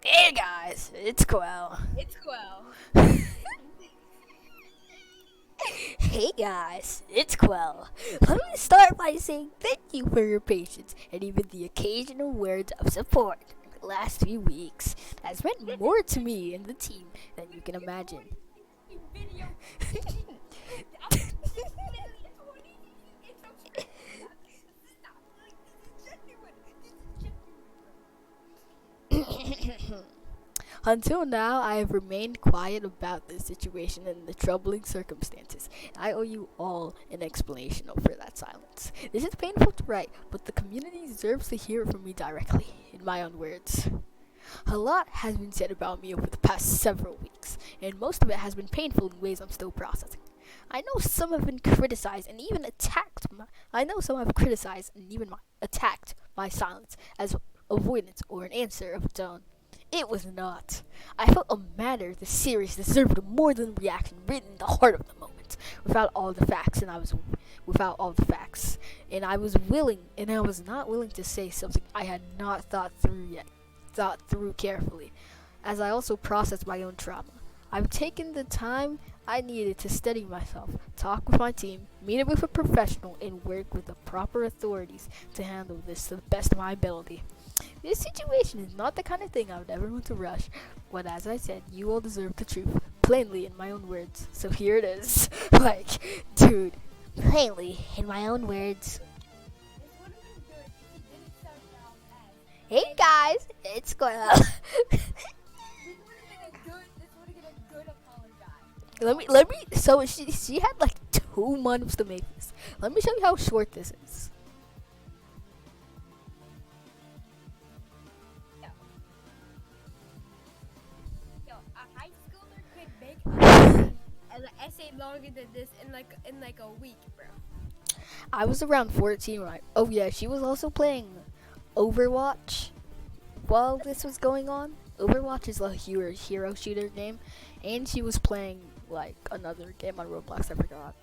Hey guys, it's qwel. It's qwel. Hey guys, it's qwel. Let me start by saying thank you for your patience and even the occasional words of support. The last few weeks has meant more to me and the team than you can imagine. Video. Until now, I have remained quiet about this situation and the troubling circumstances. I owe you all an explanation for that silence. This is painful to write, but the community deserves to hear it from me directly, in my own words. A lot has been said about me over the past several weeks, and most of it has been painful in ways I'm still processing. I know some have been criticized and even attacked attacked my silence as avoidance or an answer of its own. It was not. I felt a matter this serious deserved more than reaction written in the heart of the moment, without all the facts, and I was not willing to say something I had not thought through carefully, as I also processed my own trauma. I've taken the time I needed to study myself, talk with my team, meet with a professional, and work with the proper authorities to handle this to the best of my ability. This situation is not the kind of thing I would ever want to rush, but as I said, you all deserve the truth, plainly in my own words. So here it is. Dude, plainly in my own words. Hey guys, it's qwel. Let me. So she had like 2 months to make this. Let me show you how short this is. A high schooler could make an essay longer than this in like a week, bro. I was around 14, right? Oh yeah, she was also playing Overwatch while this was going on. Overwatch is a hero shooter game, and she was playing like another game on Roblox. I forgot.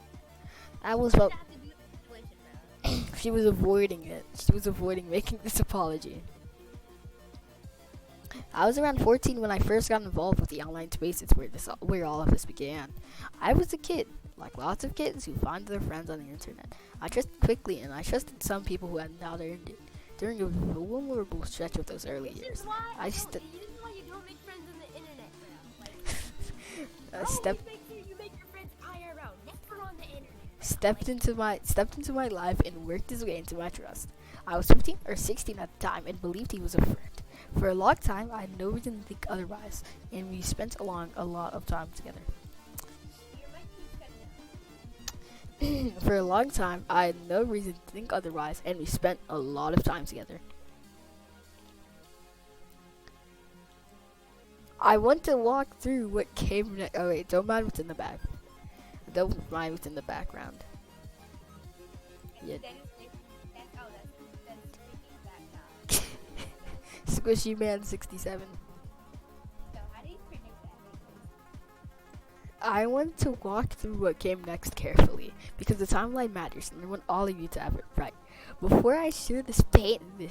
I was about. She was avoiding it. She was avoiding making this apology. I was around 14 when I first got involved with the online spaces where all of this began. I was a kid, like lots of kids who find their friends on the internet. I trusted quickly, and I trusted some people who had not earned it. During a vulnerable stretch of those early years, I This is why you don't make friends on the internet, bro. stepped Make sure you make your friends IRL, never on the internet. stepped into my life and worked his way into my trust. I was 15 or 16 at the time and believed he was a friend. For a long time, I had no reason to think otherwise, and we spent a lot of time together. For a long time, I had no reason to think otherwise, and we spent a lot of time together. I want to walk through what came next. Oh wait, don't mind what's in the back. Don't mind what's in the background. Yeah. Squishy Man 67. So how do you predict that? I want to walk through what came next carefully, because the timeline matters, and I want all of you to have it right. Before I share this painfully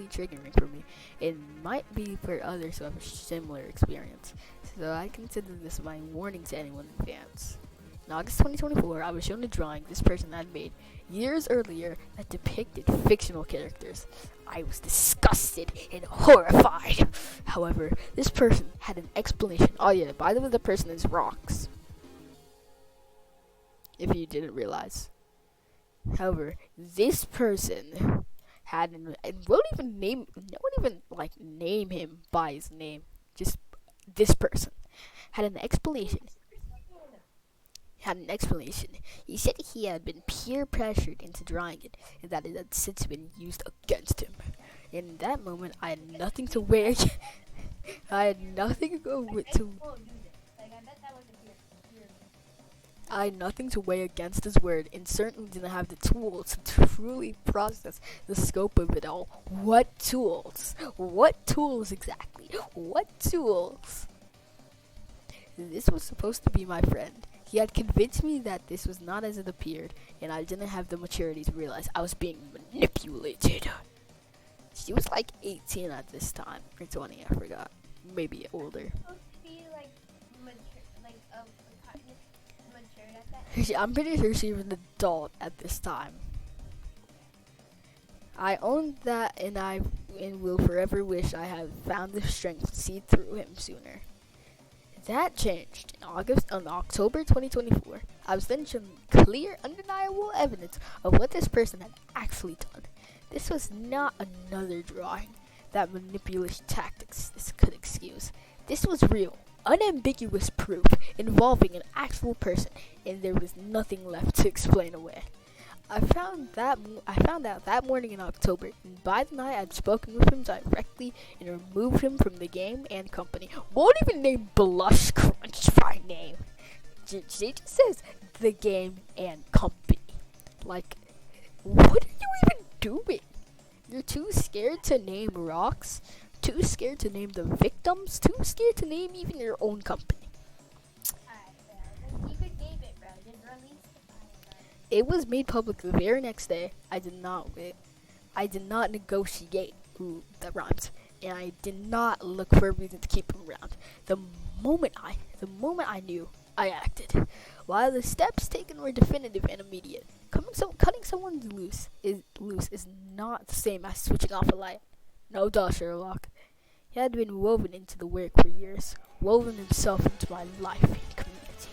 triggering for me, it might be for others who have a similar experience. So I consider this my warning to anyone in advance. In August 2024, I was shown a drawing this person had made years earlier that depicted fictional characters. I was disgusted and horrified. However, this person had an explanation. Oh yeah, by the way, the person is Rocks. If you didn't realize. However, this person had won't even name him by his name. Just this person had an explanation. He said he had been peer pressured into drawing it, and that it had since been used against him. In that moment, I had nothing to weigh. I had nothing to go with to. I had nothing to weigh against his word, and certainly didn't have the tools to truly process the scope of it all. What tools? What tools exactly? What tools? This was supposed to be my friend. He had convinced me that this was not as it appeared, and I didn't have the maturity to realize I was being manipulated. She was like 18 at this time, or 20, I forgot. Maybe older. Supposed to be like mature, like matured at that. I'm pretty sure she was an adult at this time. I own that, and will forever wish I had found the strength to see through him sooner. That changed on October 2024. I was then shown clear, undeniable evidence of what this person had actually done. This was not another drawing that manipulation tactics this could excuse. This was real, unambiguous proof involving an actual person, and there was nothing left to explain away. I found out that morning in October, and by the night I'd spoken with him directly and removed him from the game and company. Won't even name Blush Crunch by name. She just says the game and company. Like, what are you even doing? You're too scared to name rocks, too scared to name the victims, too scared to name even your own company. Alright, bro. You could game it, bro. Just release the file. It was made public the very next day. I did not negotiate. Ooh, that rhymes. And I did not look for a reason to keep him around. The moment I knew, I acted. While the steps taken were definitive and immediate, cutting someone loose is not the same as switching off a light. No duh, Sherlock. He had been woven into the work for years, woven himself into my life and community.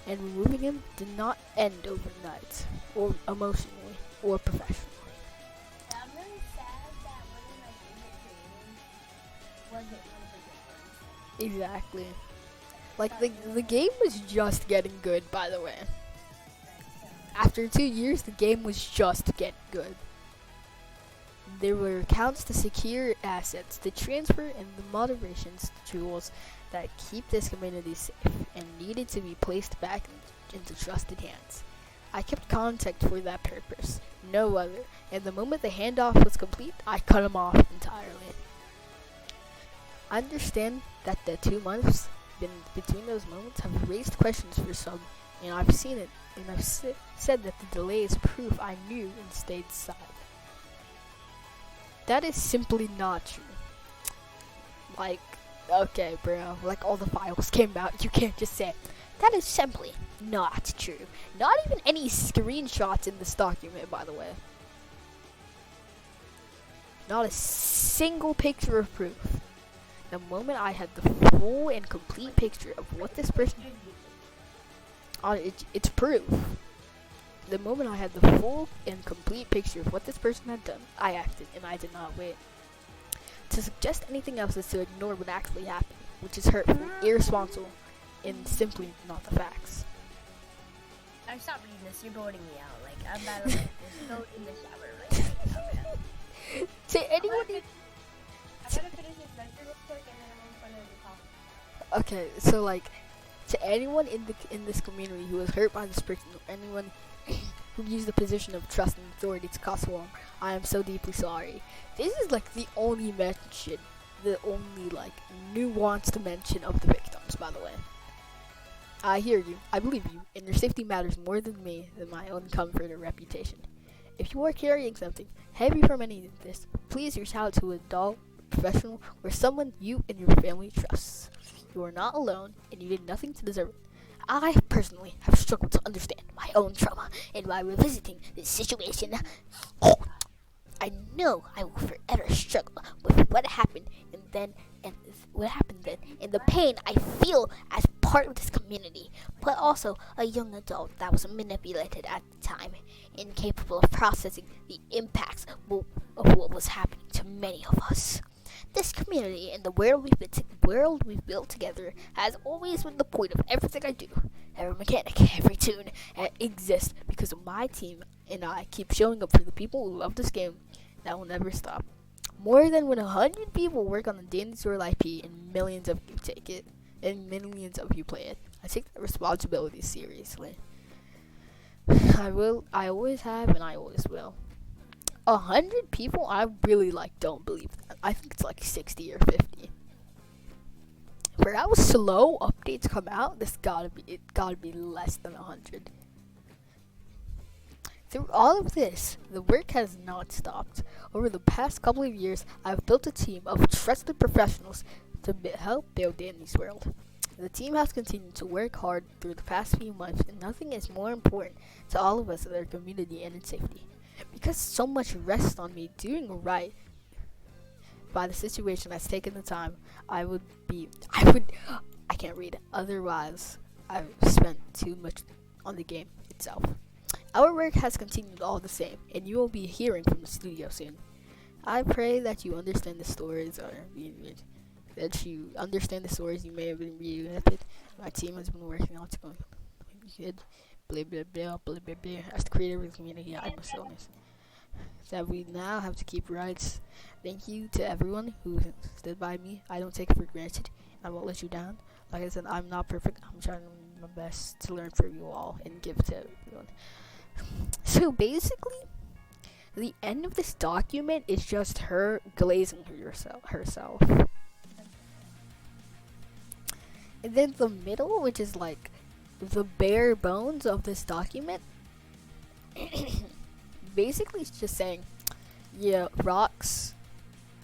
And removing him did not end overnight, or emotionally, or professionally. I'm really sad that one of my favorite creators wasn't one of the good ones. Exactly. Like, the game was just getting good, by the way. After 2 years, the game was just getting good. There were accounts to secure assets, to transfer, and the moderation tools that keep this community safe, and needed to be placed back into trusted hands. I kept contact for that purpose, no other, and the moment the handoff was complete, I cut him off entirely. I understand that the 2 months between those moments have raised questions for some, and I've seen it, and I've said that the delay is proof I knew and stayed silent. That is simply not true. Like, okay, bro, like all the files came out, you can't just say, that is simply not true. Not even any screenshots in this document, by the way. Not a single picture of proof. The moment I had the full and complete picture of what this person... it's proof. The moment I had the full and complete picture of what this person had done, I acted, and I did not wait. To suggest anything else is to ignore what actually happened, which is hurtful, irresponsible, and simply not the facts. I stopped reading this. You're boring me out. Like, I'm about to like, just go in the shower right now. To anyone... I'm gonna finish this lecture real quick and then I'm gonna talk. Okay, so like, to anyone in this community who was hurt by this person, or anyone who used the position of trust and authority to cause harm, I am so deeply sorry. This is like the only mention, the only like nuanced mention of the victims, by the way. I hear you, I believe you, and your safety matters more than me, than my own comfort or reputation. If you are carrying something heavy from any of this, please reach out to an adult, professional, or someone you and your family trusts. You are not alone, and you did nothing to deserve it. I personally have struggled to understand my own trauma, and while revisiting this situation, I know I will forever struggle with what happened then, and the pain I feel as part of this community, but also a young adult that was manipulated at the time, incapable of processing the impacts of what was happening to many of us. This community and the world we've built together has always been the point of everything I do. Every mechanic, every tune exists because my team and I keep showing up for the people who love this game. That will never stop. More than when 100 people work on the Dandy Swirl IP and millions of you take it, and millions of you play it, I take that responsibility seriously. I always have, and I always will. 100 people? I really don't believe that. I think it's like 60 or 50. For how slow updates come out, it gotta be less than 100. Through all of this, the work has not stopped. Over the past couple of years, I've built a team of trusted professionals to help build Danny's world. The team has continued to work hard through the past few months, and nothing is more important to all of us in our community and its safety. Because so much rests on me doing right by the situation has taken the time, I can't read. Otherwise, I've spent too much on the game itself. Our work has continued all the same, and you will be hearing from the studio soon. I pray that you understand the stories that you understand the stories you may have been reading. My team has been working on to go good. Blah blah blah blah blah blah. As the creator of the community, I must illness. That we now have to keep rights. Thank you to everyone who stood by me. I don't take it for granted. I won't let you down. Like I said, I'm not perfect. I'm trying my best to learn from you all and give to everyone. So basically, the end of this document is just her glazing herself. And then the middle, which is like the bare bones of this document, basically it's just saying, yeah, rocks.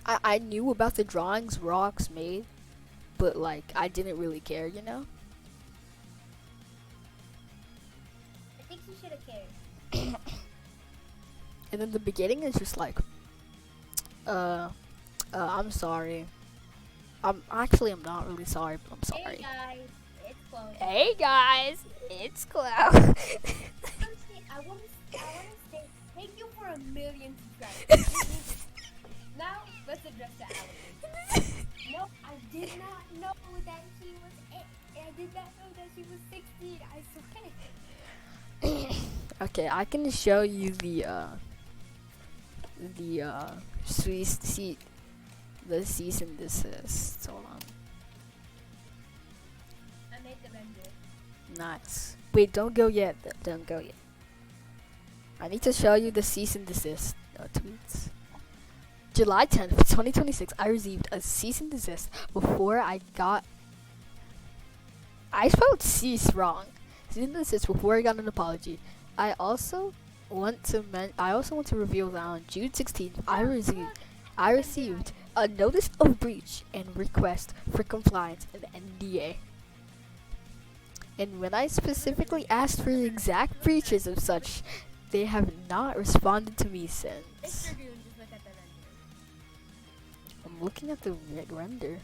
I knew about the drawings rocks made, but like I didn't really care, you know? I think you should have cared. And then the beginning is just like, I'm sorry. I'm not really sorry, but I'm sorry. Hey guys, it's Chloe. Hey guys, it's Chloe. Honestly, I wanna say thank you for 1 million subscribers. Now let's address the allegations. No, I did not know that she was. I did not know that she was 16. I swear. Okay, I can show you the cease and desist. Hold on. I made the render. Nice. Wait, don't go yet. Don't go yet. I need to show you the cease and desist tweets. July 10th, 2026, I received a cease and desist before I spelled cease wrong. Cease and desist before I got an apology. I also want to reveal that on June 16th, I received a notice of breach and request for compliance in NDA. And when I specifically asked for the exact breaches of such, they have not responded to me since. Mr. Goon, just look at the render. I'm looking at the render.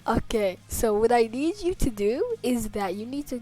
Okay, so what I need you to do is that you need to